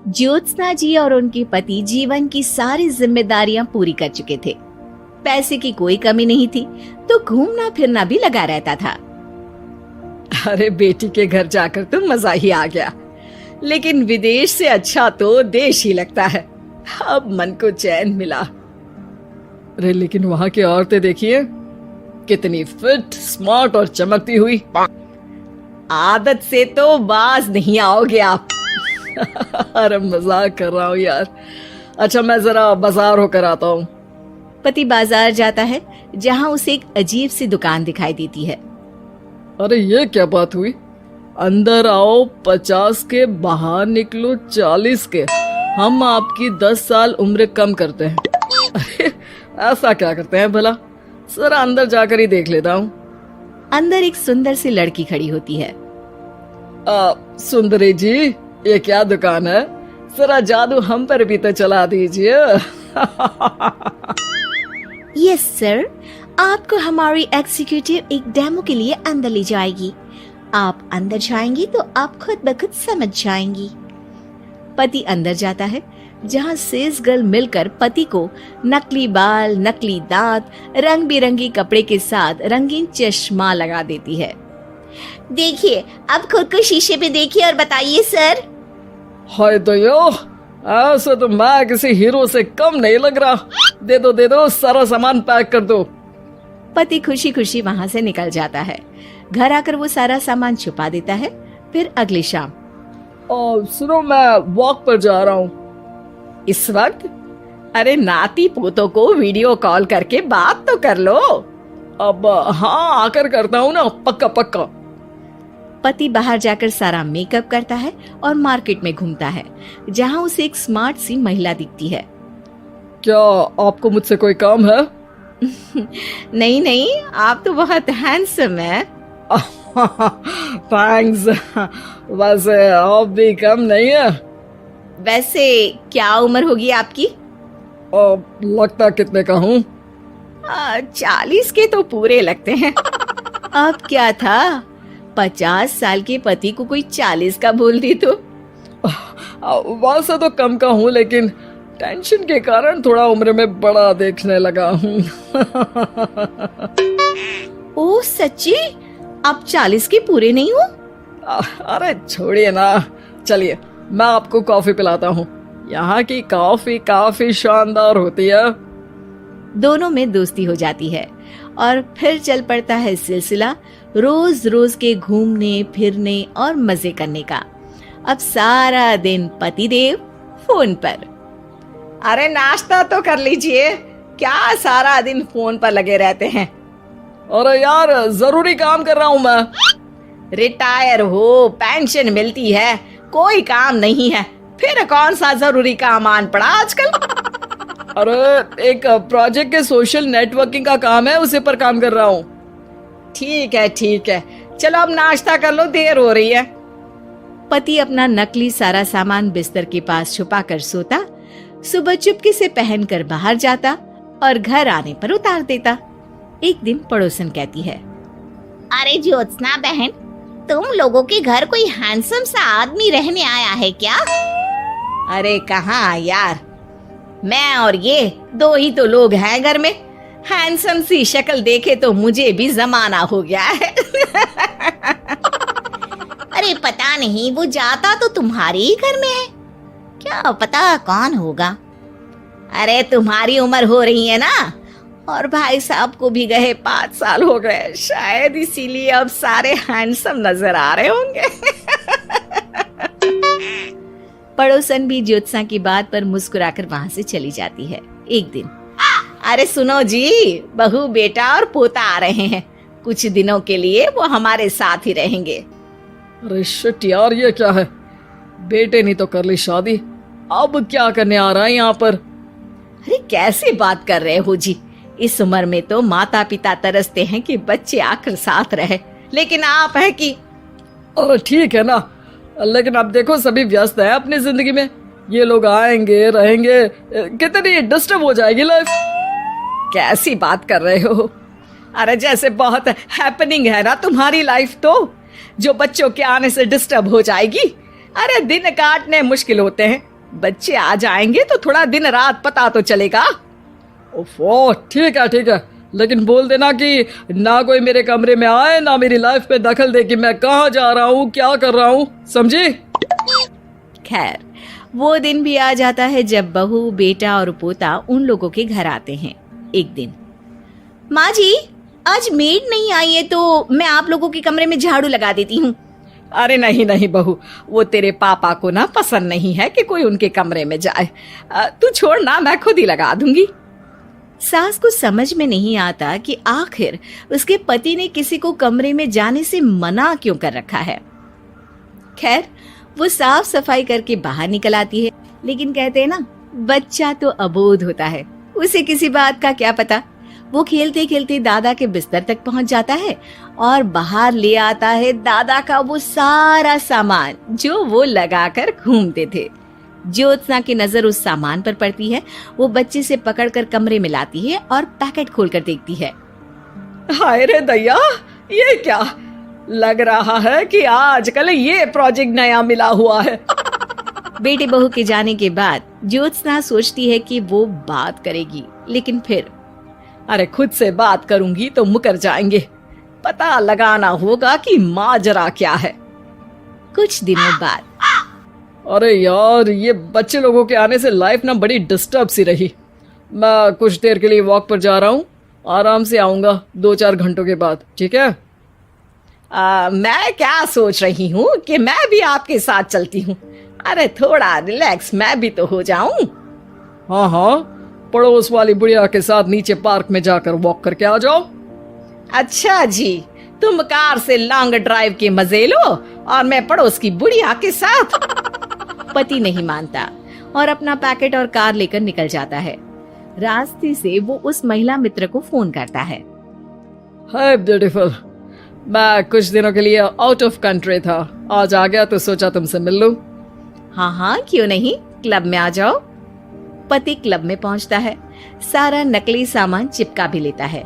ज्योत्सना जी और उनके पति जीवन की सारी जिम्मेदारियां पूरी कर चुके थे। पैसे की कोई कमी नहीं थी, तो घूमना फिरना भी लगा रहता था। अरे बेटी के घर जाकर तो मजा ही आ गया, लेकिन विदेश से अच्छा तो देश ही लगता है। अब मन को चैन मिला। अरे लेकिन वहां की औरतें देखिए, कितनी फिट, स्मार्ट और चमकती हुई। आदत से तो बाज नहीं आओगे आप। अरे मजाक कर रहा हूँ यार। अच्छा मैं जरा बाजार होकर आता हूँ। पति बाजार जाता है, जहाँ उसे एक अजीब सी दुकान दिखाई देती है। अरे ये क्या बात हुई? अंदर आओ 50 के, बाहर निकलो 40 के। हम आपकी 10 साल उम्र कम करते हैं। अरे ऐसा क्या करते हैं भला? जरा अंदर जाकर ही देख लेता हूँ। अंदर एक सुंदर सी लड़की खड़ी होती है। सुंदरी जी, ये क्या दुकान है? जरा जादू हम पर भी तो चला दीजिए। यस सर, आपको हमारी एग्जीक्यूटिव एक डेमो के लिए अंदर ले जाएगी। आप अंदर जाएंगी तो आप खुद ब खुद समझ जाएंगी। पति अंदर जाता है, जहाँ सेल्स गर्ल मिलकर पति को नकली बाल, नकली दांत, रंग बिरंगी कपड़े के साथ रंगीन चश्मा लगा देती है। देखिए, अब खुद को शीशे पे देखिए और बताइए सर। हाय दयो, ऐसे तो मैं किसी हीरो से कम नहीं लग रहा। दे दो, सारा सामान पैक कर दो। पति खुशी खुशी वहाँ से निकल जाता है। घर आकर वो सारा सामान छुपा देता है। फिर अगली शाम, सुनो मैं वॉक पर जा रहा हूँ। इस वक्त? अरे नाती पोतों को वीडियो कॉल करके बात तो कर लो। अब हाँ, आकर करता हूँ ना, पक्का पक्का। पति बाहर जाकर सारा मेकअप करता है और मार्केट में घूमता है, जहाँ उसे एक स्मार्ट सी महिला दिखती है। क्या आपको मुझसे कोई काम है? नहीं, आप तो बहुत हैंडसम हैं। थैंक्स। वैसे आप भी कम नहीं है। वैसे क्या उम्र होगी आपकी? लगता कितने का हूँ? 40 के तो पूरे लगते हैं। अब क्या था, 50 साल के पति को कोई 40 का बोल दी तो। वैसे तो कम का हूँ, लेकिन टेंशन के कारण थोड़ा उम्र में बड़ा देखने लगा हूँ। ओह सच्ची? आप 40 के पूरे नहीं हो? अरे छोड़िए ना, चलिए मैं आपको कॉफी पिलाता हूँ। यहाँ की कॉफी काफी शानदार होती है। दोनों में दोस्ती हो जाती है और फिर चल पड़ता है सिलसिला रोज रोज के घूमने फिरने और मजे करने का। अब सारा दिन पतिदेव फोन पर। अरे नाश्ता तो कर लीजिए, क्या सारा दिन फोन पर लगे रहते हैं? अरे यार जरूरी काम कर रहा हूँ मैं। रिटायर हो, पेंशन मिलती है, कोई काम नहीं है, फिर कौन सा जरूरी काम आन पड़ा आजकल? अरे एक प्रोजेक्ट के सोशल नेटवर्किंग का काम है, उसी पर काम कर रहा हूँ। ठीक है, चलो अब नाश्ता कर लो, देर हो रही है। पति अपना नकली सारा सामान बिस्तर के पास छुपा कर सोता, सुबह चुपके से पहनकर बाहर जाता और घर आने पर उतार देता। एक दिन पड़ोसन कहती है, अरे ज्योत्सना बहन, तुम लोगों के घर कोई हैंडसम सा आदमी रहने आया है क्या? अरे कहाँ यार, मैं और ये दो ही तो लोग हैं घर में। हैंडसम सी शक्ल देखे तो मुझे भी जमाना हो गया है। अरे पता नहीं, वो जाता तो तुम्हारे ही घर में है, क्या पता कौन होगा। अरे तुम्हारी उम्र हो रही है ना, और भाई साहब को भी गए 5 साल हो गए, शायद इसीलिए अब सारे हैंडसम नजर आ रहे होंगे। पड़ोसन भी ज्योत्सना की बात पर मुस्कुराकर वहां से चली जाती है। एक दिन, अरे सुनो जी, बहू बेटा और पोता आ रहे हैं, कुछ दिनों के लिए वो हमारे साथ ही रहेंगे। अरे शिट यार, ये क्या है? बेटे ने तो कर ली शादी, अब क्या करने आ रहा है यहाँ पर? अरे कैसी बात कर रहे हो जी, इस उम्र में तो माता पिता तरसते हैं कि बच्चे आकर साथ रहे, लेकिन आप है कि। अरे ठीक है ना, लेकिन अब देखो सभी व्यस्त है अपनी जिंदगी में, ये लोग आएंगे रहेंगे, कितनी डिस्टर्ब हो जाएगी लाइफ। कैसी बात कर रहे हो? अरे जैसे बहुत हैपनिंग है ना तुम्हारी लाइफ, तो जो बच्चों के आने से डिस्टर्ब हो जाएगी। अरे दिन काटने मुश्किल होते हैं, बच्चे आ जाएंगे तो थोड़ा दिन रात पता तो चलेगा। ओफो, ठीक है, लेकिन बोल देना कि ना कोई मेरे कमरे में आए, ना मेरी लाइफ में दखल दे कि मैं कहाँ जा रहा हूँ, क्या कर रहा हूँ, समझी? खैर, वो दिन भी आ जाता है जब बहू, बेटा और पोता उन लोगों के घर आते हैं। एक दिन, माँ जी, आज मेड नहीं आई है तो मैं आप लोगों के कमरे में झाड़ू लगा देती हूँ। अरे नहीं बहू, वो तेरे पापा को ना पसंद नहीं है कि कोई उनके कमरे में जाए। तू छोड़ ना, मैं खुद ही लगा दूंगी। सास को समझ में नहीं आता कि आखिर उसके पति ने किसी को कमरे में जाने से मना क्यों कर रखा है। खैर, वो साफ सफाई करके बाहर निकल आती है, लेकिन कहते हैं ना, बच्चा तो अबोध होता है, उसे किसी बात का क्या पता। वो खेलते खेलते दादा के बिस्तर तक पहुंच जाता है और बाहर ले आता है दादा का वो सारा सामान जो वो लगाकर घूमते थे। ज्योत्सना की नजर उस सामान पर पड़ती है। वो बच्चे से पकड़कर कमरे में लाती है और पैकेट खोलकर देखती है। हाय रे दैया, ये क्या? लग रहा है कि आजकल ये प्रोजेक्ट नया मिला हुआ है। बेटे बहू के जाने के बाद ज्योत्सना सोचती है कि वो बात करेगी, लेकिन फिर अरे खुद से बात करूंगी तो मुकर जाएंगे। पता लगाना होगा कि माजरा क्या है। कुछ दिनों बाद, अरे यार, ये बच्चे लोगों के आने से लाइफ ना बड़ी डिस्टर्ब सी रही। मैं कुछ देर के लिए वॉक पर जा रहा हूँ, आराम से आऊंगा 2-4 घंटों के बाद, ठीक है? मैं क्या सोच रही हूँ कि मैं भी आपके साथ चलती हूँ। अरे थोड़ा रिलैक्स मैं भी तो हो जाऊं। हाँ, पड़ोस वाली बुढ़िया के साथ नीचे पार्क में जाकर वॉक करके आ जाओ। अच्छा जी, तुम कार से लॉन्ग ड्राइव के मजे लो और मैं पड़ोस की बुढ़िया के साथ। पति नहीं मानता और अपना पैकेट और कार लेकर निकल जाता है। रास्ते से वो उस महिला मित्र को फोन करता है। हाय ब्यूटीफुल, मैं कुछ दिनों के लिए आउट ऑफ कंट्री था, आज आ गया तो सोचा तुमसे मिल लूं। हाँ, क्यों नहीं, क्लब में आ जाओ। पति क्लब में पहुंचता है, सारा नकली सामान चिपका भी लेता है,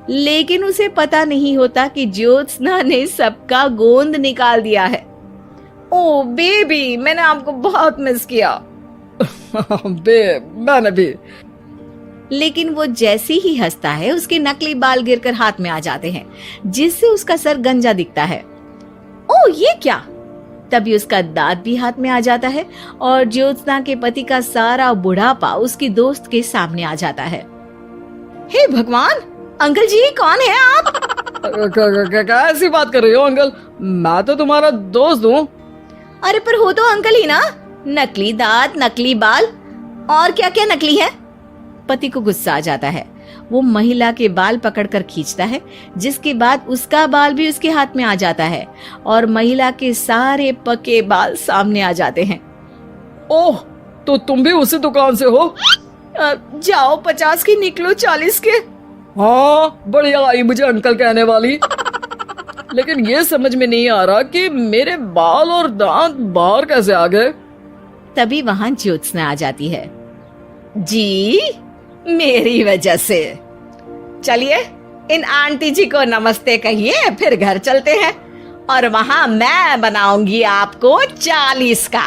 लेकिन उसे पता नहीं होता कि ज्योत्सना ने सबका गोंद निकाल दिया है। ओ बेबी, मैंने आपको बहुत मिस किया। मैंने भी। लेकिन वो जैसे ही हंसता है, उसके नकली बाल गिरकर हाथ में आ जाते हैं, जिससे उसका सर गंजा दिखता है। ओ ये क्या? तभी उसका दांत भी हाथ में आ जाता है और ज्योत्सना के पति का सारा बुढ़ापा उसकी दोस्त के सामने आ जाता है। हे भगवान, अंकल जी कौन है आप? क्या ऐसी बात कर रही हो अंकल? मैं तो तुम्हारा दोस्त हूँ। अरे पर हो तो अंकल ही ना। नकली दांत, नकली बाल और क्या क्या नकली है। पति को गुस्सा आ जाता है। वो महिला के बाल पकड़कर खींचता है, जिसके बाद उसका बाल भी उसके हाथ में आ जाता है और महिला के सारे पके बाल सामने आ जाते हैं। ओह, तो तुम भी उसी दुकान से हो? जाओ 50 की निकलो 40 के। हाँ, बढ़िया आई मुझे अंकल कहने वाली। लेकिन ये समझ में नहीं आ रहा कि मेरे बाल और दांत बाहर कैसे आ गए। तभी वहाँ ज्योत्सना आ जाती है। जी, मेरी वजह से। चलिए इन आंटी जी को नमस्ते कहिए, फिर घर चलते हैं और वहां मैं बनाऊंगी आपको 40 का।